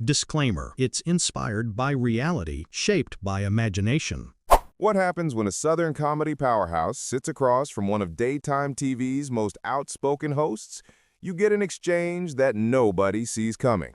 Disclaimer: it's inspired by reality, shaped by imagination. What happens when a Southern comedy powerhouse sits across from one of daytime TV's most outspoken hosts? You get an exchange that nobody sees coming.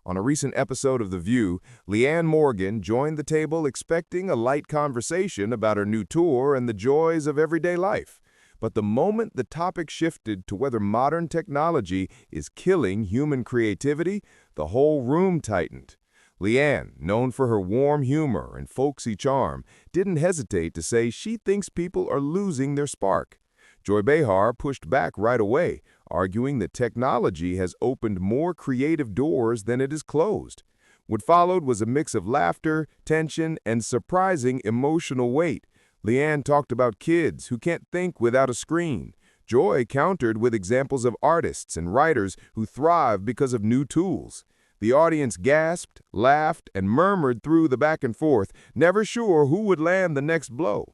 On a recent episode of The View, Leanne Morgan joined the table expecting a light conversation about her new tour and the joys of everyday life. But the moment the topic shifted to whether modern technology is killing human creativity, the whole room tightened. Leanne, known for her warm humor and folksy charm, didn't hesitate to say she thinks people are losing their spark. Behar pushed back right away, arguing that technology has opened more creative doors than it has closed. What followed was a mix of laughter, tension, and surprising emotional weight. Leanne talked about kids who can't think without a screen. Joy countered with examples of artists and writers who thrive because of new tools. The audience gasped, laughed, and murmured through the back and forth, never sure who would land the next blow.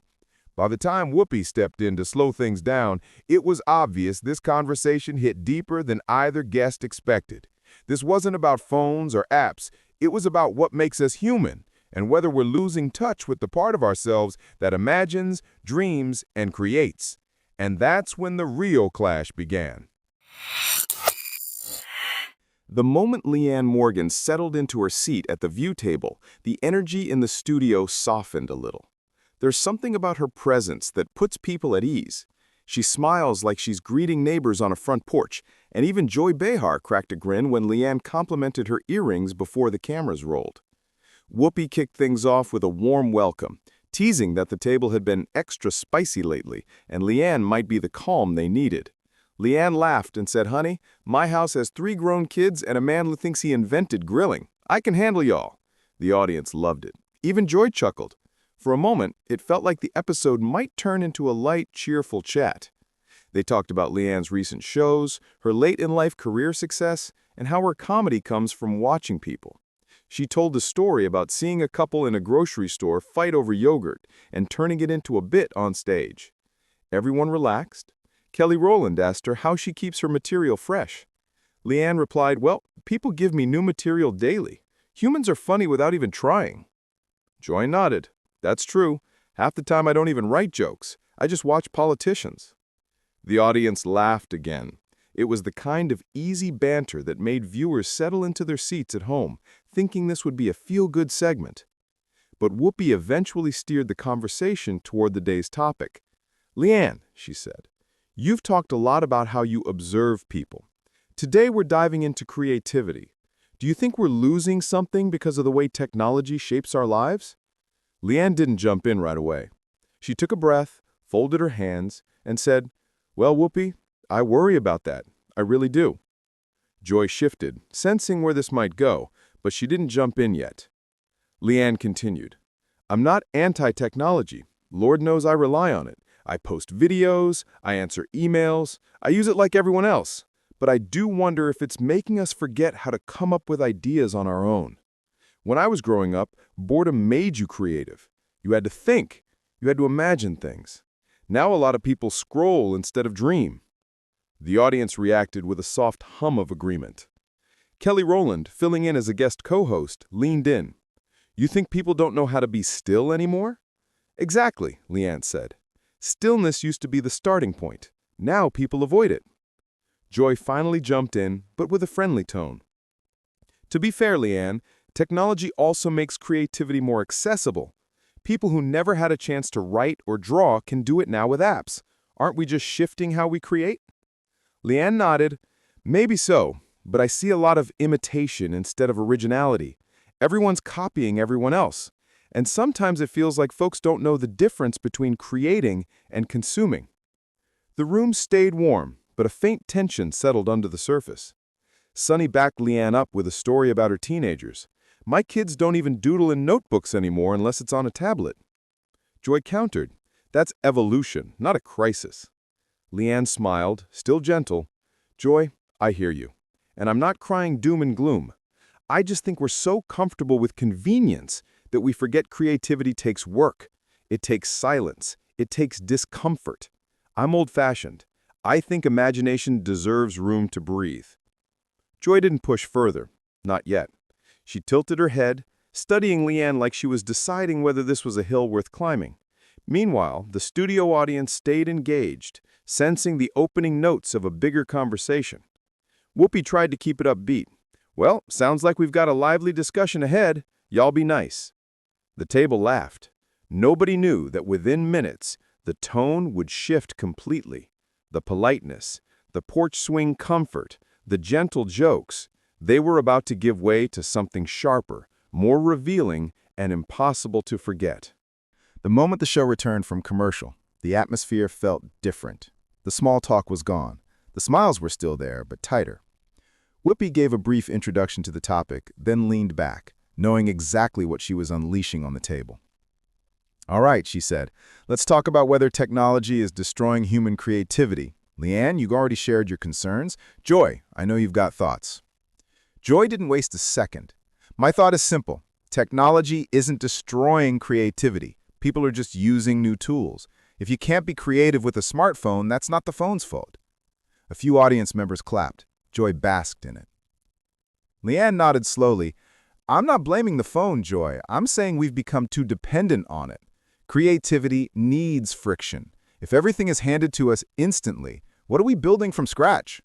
By the time Whoopi stepped in to slow things down, it was obvious this conversation hit deeper than either guest expected. This wasn't about phones or apps. It was about what makes us human, and whether we're losing touch with the part of ourselves that imagines, dreams, and creates. And that's when the real clash began. The moment Leanne Morgan settled into her seat at the view table, the energy in the studio softened a little. There's something about her presence that puts people at ease. She smiles like she's greeting neighbors on a front porch, and even Joy Behar cracked a grin when Leanne complimented her earrings before the cameras rolled. Whoopi kicked things off with a warm welcome, teasing that the table had been extra spicy lately, and Leanne might be the calm they needed. Leanne laughed and said, "Honey, my house has 3 grown kids and a man who thinks he invented grilling. I can handle y'all." The audience loved it. Even Joy chuckled. For a moment, it felt like the episode might turn into a light, cheerful chat. They talked about Leanne's recent shows, her late-in-life career success, and how her comedy comes from watching people. She told a story about seeing a couple in a grocery store fight over yogurt and turning it into a bit on stage. Everyone relaxed. Kelly Rowland asked her how she keeps her material fresh. Leanne replied, "Well, people give me new material daily. Humans are funny without even trying." Joy nodded. "That's true. Half the time I don't even write jokes. I just watch politicians." The audience laughed again. It was the kind of easy banter that made viewers settle into their seats at home, thinking this would be a feel-good segment. But Whoopi eventually steered the conversation toward the day's topic. "Leanne," she said, "you've talked a lot about how you observe people. Today we're diving into creativity. Do you think we're losing something because of the way technology shapes our lives?" Leanne didn't jump in right away. She took a breath, folded her hands, and said, "Well, Whoopi, I worry about that. I really do." Joy shifted, sensing where this might go, but she didn't jump in yet. Leanne continued, "I'm not anti-technology. Lord knows I rely on it. I post videos, I answer emails, I use it like everyone else. But I do wonder if it's making us forget how to come up with ideas on our own. When I was growing up, boredom made you creative. You had to think. You had to imagine things. Now a lot of people scroll instead of dream." The audience reacted with a soft hum of agreement. Kelly Rowland, filling in as a guest co-host, leaned in. "You think people don't know how to be still anymore?" "Exactly," Leanne said. "Stillness used to be the starting point. Now people avoid it." Joy finally jumped in, but with a friendly tone. "To be fair, Leanne, technology also makes creativity more accessible. People who never had a chance to write or draw can do it now with apps. Aren't we just shifting how we create?" Leanne nodded. "Maybe so, but I see a lot of imitation instead of originality. Everyone's copying everyone else. And sometimes it feels like folks don't know the difference between creating and consuming." The room stayed warm, but a faint tension settled under the surface. Sunny backed Leanne up with a story about her teenagers. "My kids don't even doodle in notebooks anymore unless it's on a tablet." Joy countered, "That's evolution, not a crisis." Leanne smiled, still gentle. "Joy, I hear you. And I'm not crying doom and gloom. I just think we're so comfortable with convenience that we forget creativity takes work. It takes silence. It takes discomfort. I'm old-fashioned. I think imagination deserves room to breathe." Joy didn't push further. Not yet. She tilted her head, studying Leanne like she was deciding whether this was a hill worth climbing. Meanwhile, the studio audience stayed engaged, sensing the opening notes of a bigger conversation. Whoopi tried to keep it upbeat. "Well, sounds like we've got a lively discussion ahead. Y'all be nice." The table laughed. Nobody knew that within minutes, the tone would shift completely. The politeness, the porch swing comfort, the gentle jokes, they were about to give way to something sharper, more revealing, and impossible to forget. The moment the show returned from commercial, the atmosphere felt different. The small talk was gone. The smiles were still there, but tighter. Whoopi gave a brief introduction to the topic, then leaned back, knowing exactly what she was unleashing on the table. "All right," she said, "let's talk about whether technology is destroying human creativity. Leanne, you already shared your concerns. Joy, I know you've got thoughts." Joy didn't waste a second. "My thought is simple. Technology isn't destroying creativity. People are just using new tools. If you can't be creative with a smartphone, that's not the phone's fault." A few audience members clapped. Joy basked in it. Leanne nodded slowly. "I'm not blaming the phone, Joy. I'm saying we've become too dependent on it. Creativity needs friction. If everything is handed to us instantly, what are we building from scratch?"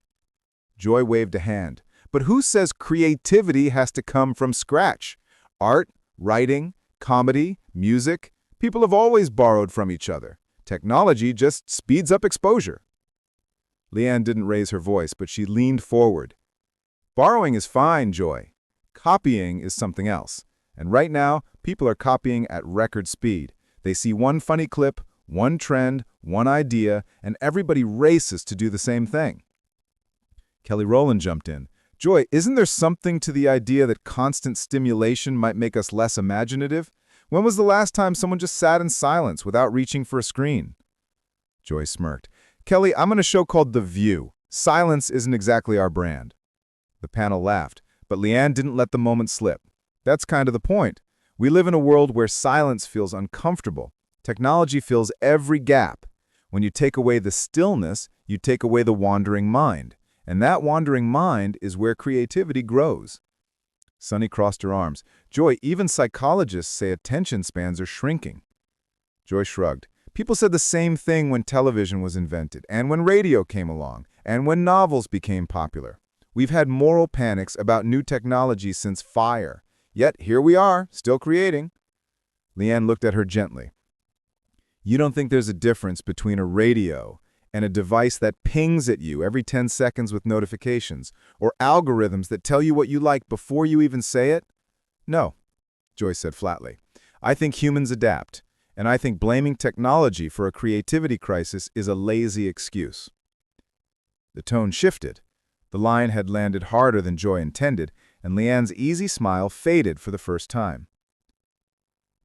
Joy waved a hand. "But who says creativity has to come from scratch? Art, writing, comedy, music, people have always borrowed from each other. Technology just speeds up exposure." Leanne didn't raise her voice, but she leaned forward. "Borrowing is fine, Joy. Copying is something else. And right now, people are copying at record speed. They see one funny clip, one trend, one idea, and everybody races to do the same thing." Kelly Rowland jumped in. "Joy, isn't there something to the idea that constant stimulation might make us less imaginative? When was the last time someone just sat in silence without reaching for a screen?" Joy smirked. "Kelly, I'm on a show called The View. Silence isn't exactly our brand." The panel laughed, but Leanne didn't let the moment slip. "That's kind of the point. We live in a world where silence feels uncomfortable. Technology fills every gap. When you take away the stillness, you take away the wandering mind. And that wandering mind is where creativity grows." Sunny crossed her arms. "Joy, even psychologists say attention spans are shrinking." Joy shrugged. "People said the same thing when television was invented, and when radio came along, and when novels became popular. We've had moral panics about new technology since fire. Yet here we are, still creating." Leanne looked at her gently. "You don't think there's a difference between a radio and a device that pings at you every 10 seconds with notifications, or algorithms that tell you what you like before you even say it?" "No," Joy said flatly. "I think humans adapt, and I think blaming technology for a creativity crisis is a lazy excuse." The tone shifted. The line had landed harder than Joy intended, and Leanne's easy smile faded for the first time.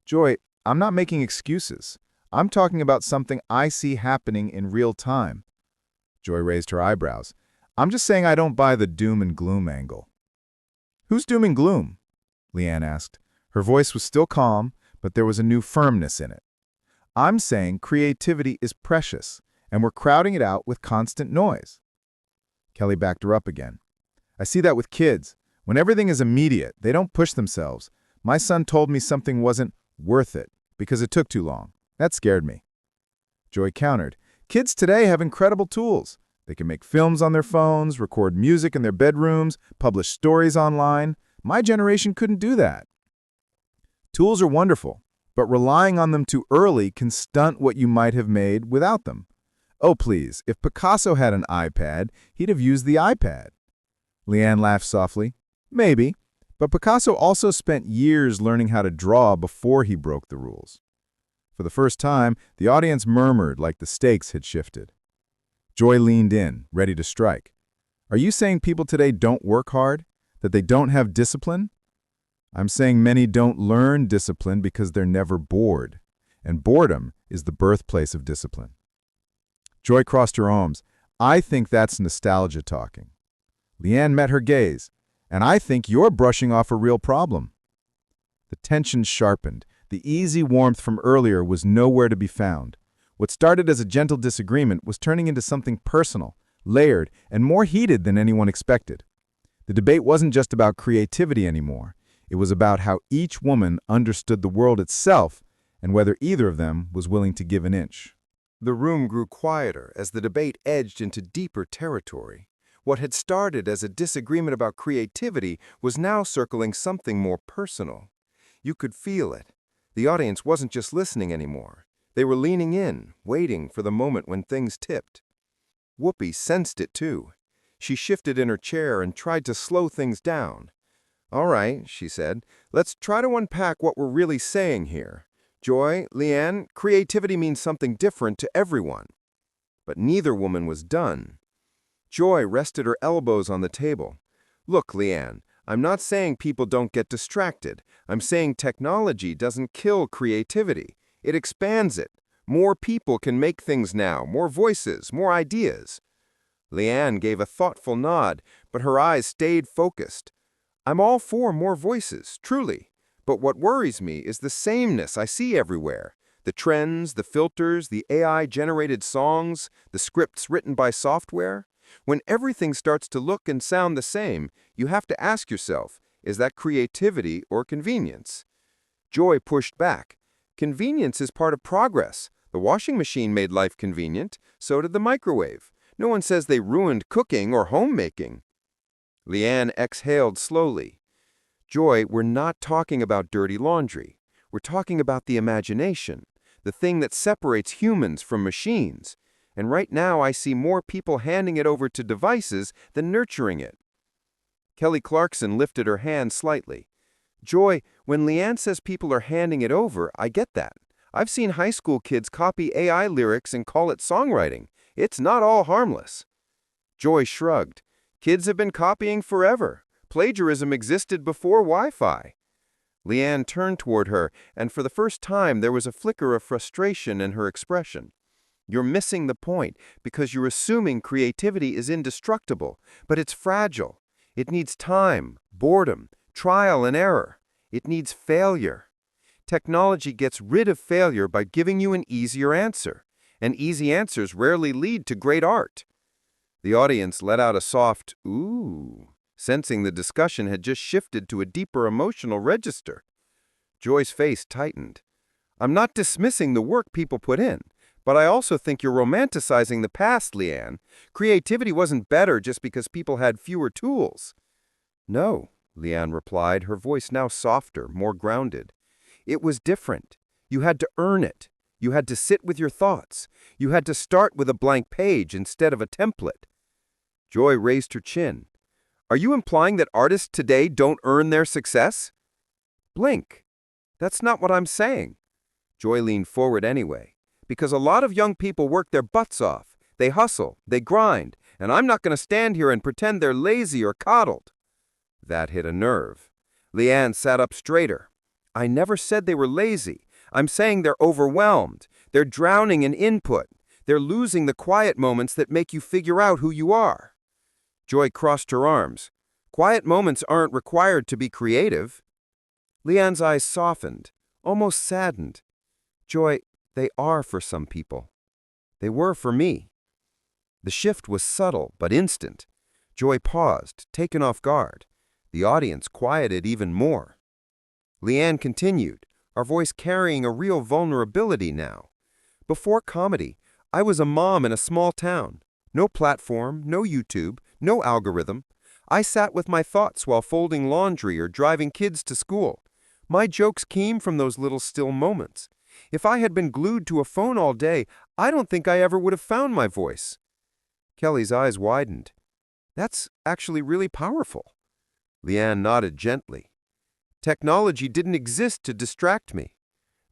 "Joy, I'm not making excuses. I'm talking about something I see happening in real time." Joy raised her eyebrows. "I'm just saying I don't buy the doom and gloom angle." "Who's doom and gloom?" Leanne asked. Her voice was still calm, but there was a new firmness in it. "I'm saying creativity is precious, and we're crowding it out with constant noise." Kelly backed her up again. "I see that with kids. When everything is immediate, they don't push themselves. My son told me something wasn't worth it because it took too long. That scared me." Joy countered. "Kids today have incredible tools. They can make films on their phones, record music in their bedrooms, publish stories online. My generation couldn't do that." "Tools are wonderful, but relying on them too early can stunt what you might have made without them. Oh, please, if Picasso had an iPad, he'd have used the iPad." Leanne laughed softly. "Maybe, but Picasso also spent years learning how to draw before he broke the rules." For the first time, the audience murmured like the stakes had shifted. Joy leaned in, ready to strike. "Are you saying people today don't work hard? That they don't have discipline?" "I'm saying many don't learn discipline because they're never bored, and boredom is the birthplace of discipline." Joy crossed her arms. "I think that's nostalgia talking." Leanne met her gaze. "And I think you're brushing off a real problem." The tension sharpened. The easy warmth from earlier was nowhere to be found. What started as a gentle disagreement was turning into something personal, layered, and more heated than anyone expected. The debate wasn't just about creativity anymore. It was about how each woman understood the world itself and whether either of them was willing to give an inch. The room grew quieter as the debate edged into deeper territory. What had started as a disagreement about creativity was now circling something more personal. You could feel it. The audience wasn't just listening anymore. They were leaning in, waiting for the moment when things tipped. Whoopi sensed it too. She shifted in her chair and tried to slow things down. "All right," she said, "let's try to unpack what we're really saying here. Joy, Leanne, creativity means something different to everyone." But neither woman was done. Joy rested her elbows on the table. "Look, Leanne, I'm not saying people don't get distracted. I'm saying technology doesn't kill creativity. It expands it. More people can make things now, more voices, more ideas." Leanne gave a thoughtful nod, but her eyes stayed focused. "I'm all for more voices, truly. But what worries me is the sameness I see everywhere. The trends, the filters, the AI-generated songs, the scripts written by software. When everything starts to look and sound the same, you have to ask yourself, is that creativity or convenience?" Joy pushed back. "Convenience is part of progress. The washing machine made life convenient, so did the microwave. No one says they ruined cooking or homemaking." Leanne exhaled slowly. "Joy, we're not talking about dirty laundry. We're talking about the imagination, the thing that separates humans from machines. And right now I see more people handing it over to devices than nurturing it." Kelly Clarkson lifted her hand slightly. "Joy, when Leanne says people are handing it over, I get that. I've seen high school kids copy AI lyrics and call it songwriting. It's not all harmless." Joy shrugged. "Kids have been copying forever. Plagiarism existed before Wi-Fi." Leanne turned toward her, and for the first time there was a flicker of frustration in her expression. "You're missing the point because you're assuming creativity is indestructible, but it's fragile. It needs time, boredom, trial and error. It needs failure. Technology gets rid of failure by giving you an easier answer, and easy answers rarely lead to great art." The audience let out a soft "ooh," sensing the discussion had just shifted to a deeper emotional register. Joy's face tightened. "I'm not dismissing the work people put in, but I also think you're romanticizing the past, Leanne. Creativity wasn't better just because people had fewer tools." "No," Leanne replied, her voice now softer, more grounded. "It was different. You had to earn it. You had to sit with your thoughts. You had to start with a blank page instead of a template." Joy raised her chin. "Are you implying that artists today don't earn their success?" "Blink. That's not what I'm saying." Joy leaned forward anyway. "Because a lot of young people work their butts off. They hustle, they grind, and I'm not going to stand here and pretend they're lazy or coddled." That hit a nerve. Leanne sat up straighter. "I never said they were lazy. I'm saying they're overwhelmed. They're drowning in input. They're losing the quiet moments that make you figure out who you are." Joy crossed her arms. "Quiet moments aren't required to be creative." Leanne's eyes softened, almost saddened. "Joy, they are for some people. They were for me." The shift was subtle but instant. Joy paused, taken off guard. The audience quieted even more. Leanne continued, her voice carrying a real vulnerability now. "Before comedy, I was a mom in a small town. No platform, no YouTube, no algorithm. I sat with my thoughts while folding laundry or driving kids to school. My jokes came from those little still moments. If I had been glued to a phone all day, I don't think I ever would have found my voice." Kelly's eyes widened. "That's actually really powerful." Leanne nodded gently. "Technology didn't exist to distract me.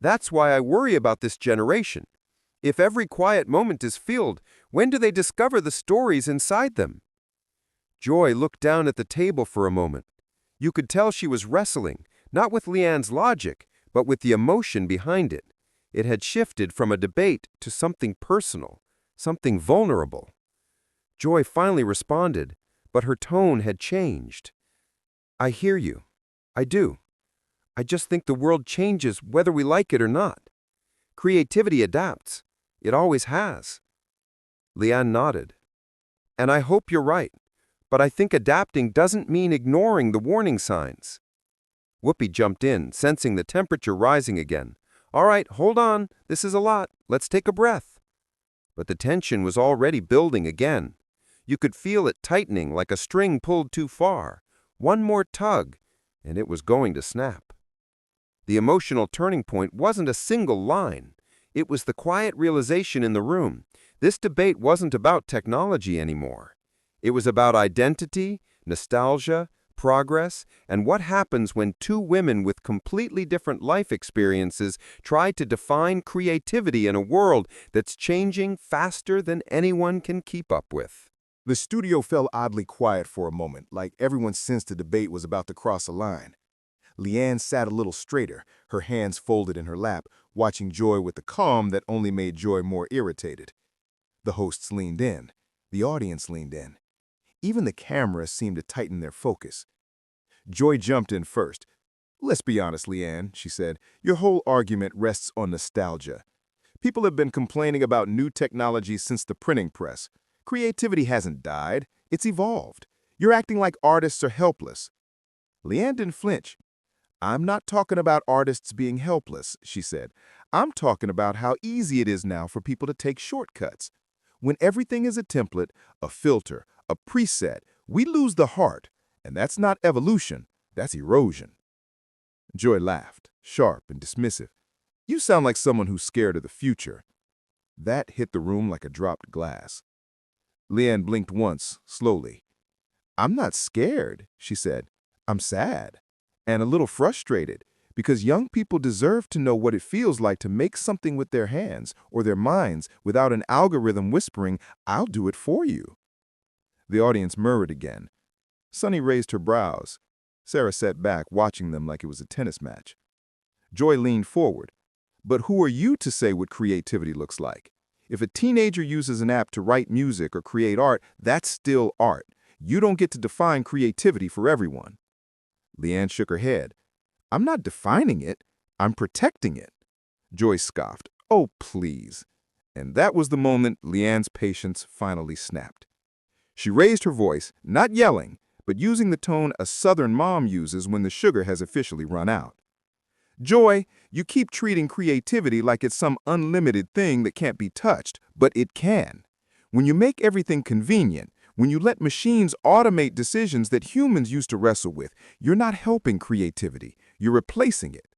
That's why I worry about this generation. If every quiet moment is filled, when do they discover the stories inside them?" Joy looked down at the table for a moment. You could tell she was wrestling, not with Leanne's logic, but with the emotion behind it. It had shifted from a debate to something personal, something vulnerable. Joy finally responded, but her tone had changed. "I hear you. I do. I just think the world changes whether we like it or not. Creativity adapts. It always has." Leanne nodded. "And I hope you're right, but I think adapting doesn't mean ignoring the warning signs." Whoopi jumped in, sensing the temperature rising again. "All right, hold on. This is a lot. Let's take a breath." But the tension was already building again. You could feel it tightening like a string pulled too far. One more tug, and it was going to snap. The emotional turning point wasn't a single line. It was the quiet realization in the room. This debate wasn't about technology anymore. It was about identity, nostalgia, progress, and what happens when two women with completely different life experiences try to define creativity in a world that's changing faster than anyone can keep up with. The studio fell oddly quiet for a moment, like everyone sensed the debate was about to cross a line. Leanne sat a little straighter, her hands folded in her lap, watching Joy with the calm that only made Joy more irritated. The hosts leaned in. The audience leaned in. Even the cameras seemed to tighten their focus. Joy jumped in first. "Let's be honest, Leanne," she said. "Your whole argument rests on nostalgia. People have been complaining about new technology since the printing press. Creativity hasn't died. It's evolved. You're acting like artists are helpless." Leanne didn't flinch. "I'm not talking about artists being helpless," she said. "I'm talking about how easy it is now for people to take shortcuts. When everything is a template, a filter, a preset, we lose the heart. And that's not evolution, that's erosion." Joy laughed, sharp and dismissive. "You sound like someone who's scared of the future." That hit the room like a dropped glass. Leanne blinked once, slowly. "I'm not scared," she said. "I'm sad. And a little frustrated, because young people deserve to know what it feels like to make something with their hands or their minds without an algorithm whispering, 'I'll do it for you.'" The audience murmured again. Sunny raised her brows. Sarah sat back, watching them like it was a tennis match. Joy leaned forward. "But who are you to say what creativity looks like? If a teenager uses an app to write music or create art, that's still art. You don't get to define creativity for everyone." Leanne shook her head. "I'm not defining it. I'm protecting it." Joy scoffed. "Oh, please." And that was the moment Leanne's patience finally snapped. She raised her voice, not yelling, but using the tone a Southern mom uses when the sugar has officially run out. "Joy, you keep treating creativity like it's some unlimited thing that can't be touched, but it can. When you make everything convenient, when you let machines automate decisions that humans used to wrestle with, you're not helping creativity, you're replacing it."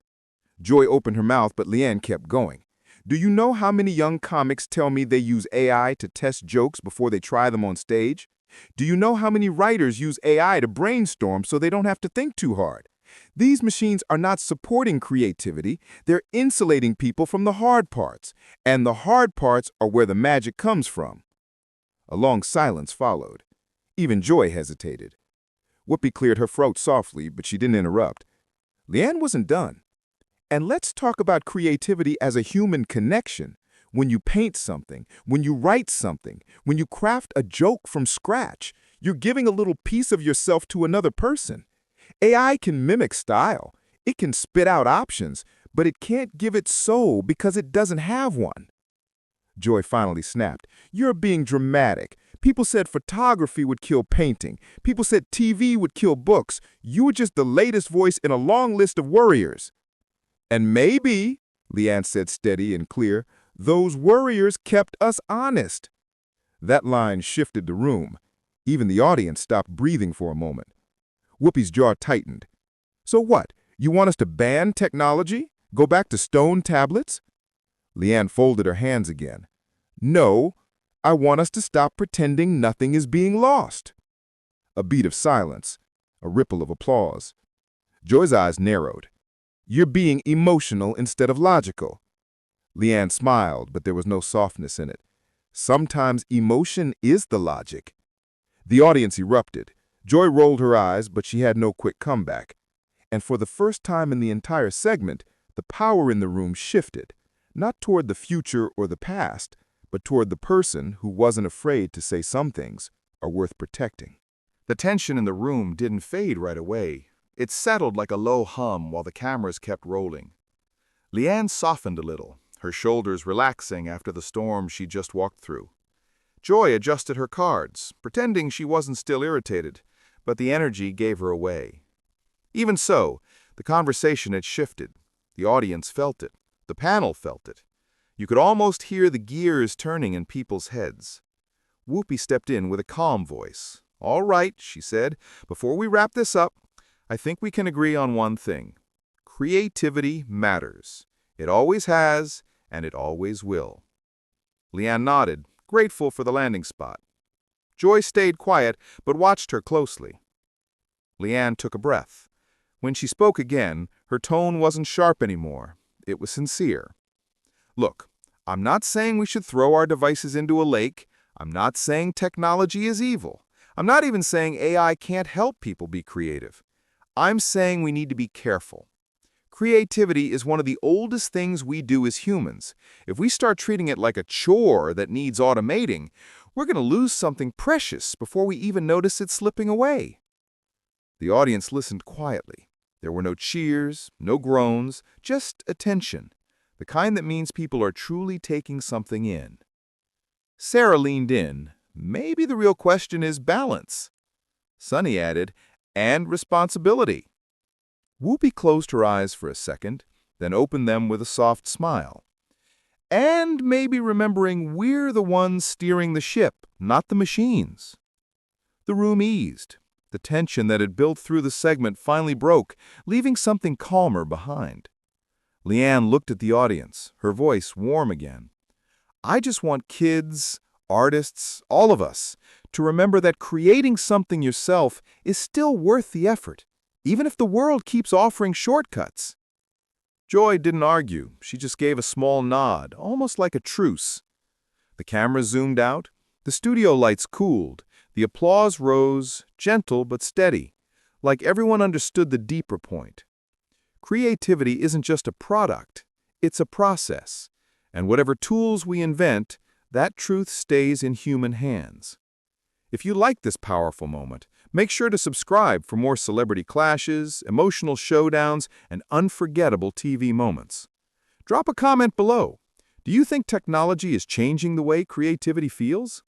Joy opened her mouth, but Leanne kept going. "Do you know how many young comics tell me they use AI to test jokes before they try them on stage? Do you know how many writers use AI to brainstorm so they don't have to think too hard? These machines are not supporting creativity, they're insulating people from the hard parts, and the hard parts are where the magic comes from." A long silence followed. Even Joy hesitated. Whoopi cleared her throat softly, but she didn't interrupt. Leanne wasn't done. "And let's talk about creativity as a human connection. When you paint something, when you write something, when you craft a joke from scratch, you're giving a little piece of yourself to another person. AI can mimic style. It can spit out options, but it can't give it soul because it doesn't have one." Joy finally snapped. "You're being dramatic. People said photography would kill painting. People said TV would kill books. You were just the latest voice in a long list of worriers." "And maybe," Leanne said steady and clear, "those worriers kept us honest." That line shifted the room. Even the audience stopped breathing for a moment. Whoopi's jaw tightened. "So what? You want us to ban technology? Go back to stone tablets?" Leanne folded her hands again. "No, I want us to stop pretending nothing is being lost." A beat of silence, a ripple of applause. Joy's eyes narrowed. "You're being emotional instead of logical." Leanne smiled, but there was no softness in it. "Sometimes emotion is the logic." The audience erupted. Joy rolled her eyes, but she had no quick comeback. And for the first time in the entire segment, the power in the room shifted, not toward the future or the past, but toward the person who wasn't afraid to say some things are worth protecting. The tension in the room didn't fade right away. It settled like a low hum while the cameras kept rolling. Leanne softened a little, her shoulders relaxing after the storm she just walked through. Joy adjusted her cards, pretending she wasn't still irritated, but the energy gave her away. Even so, The conversation had shifted. The audience felt it. The panel felt it. You could almost hear the gears turning in people's heads. Whoopi stepped in with a calm voice. "All right," she said, "before we wrap this up, I think we can agree on one thing. Creativity matters. It always has, and it always will." Leanne nodded, grateful for the landing spot. Joy stayed quiet, but watched her closely. Leanne took a breath. When she spoke again, her tone wasn't sharp anymore. It was sincere. "Look, I'm not saying we should throw our devices into a lake. I'm not saying technology is evil. I'm not even saying AI can't help people be creative. I'm saying we need to be careful. Creativity is one of the oldest things we do as humans. If we start treating it like a chore that needs automating, we're going to lose something precious before we even notice it slipping away." The audience listened quietly. There were no cheers, no groans, just attention, the kind that means people are truly taking something in. Sarah leaned in. "Maybe the real question is balance." Sunny added, "And responsibility." Whoopi closed her eyes for a second, then opened them with a soft smile. "And maybe remembering we're the ones steering the ship, not the machines." The room eased. The tension that had built through the segment finally broke, leaving something calmer behind. Leanne looked at the audience, her voice warm again. "I just want kids, artists, all of us, to remember that creating something yourself is still worth the effort, even if the world keeps offering shortcuts." Joy didn't argue. She just gave a small nod, almost like a truce. The camera zoomed out. The studio lights cooled. The applause rose, gentle but steady, like everyone understood the deeper point. Creativity isn't just a product. It's a process. And whatever tools we invent, that truth stays in human hands. If you like this powerful moment, make sure to subscribe for more celebrity clashes, emotional showdowns, and unforgettable TV moments. Drop a comment below. Do you think technology is changing the way creativity feels?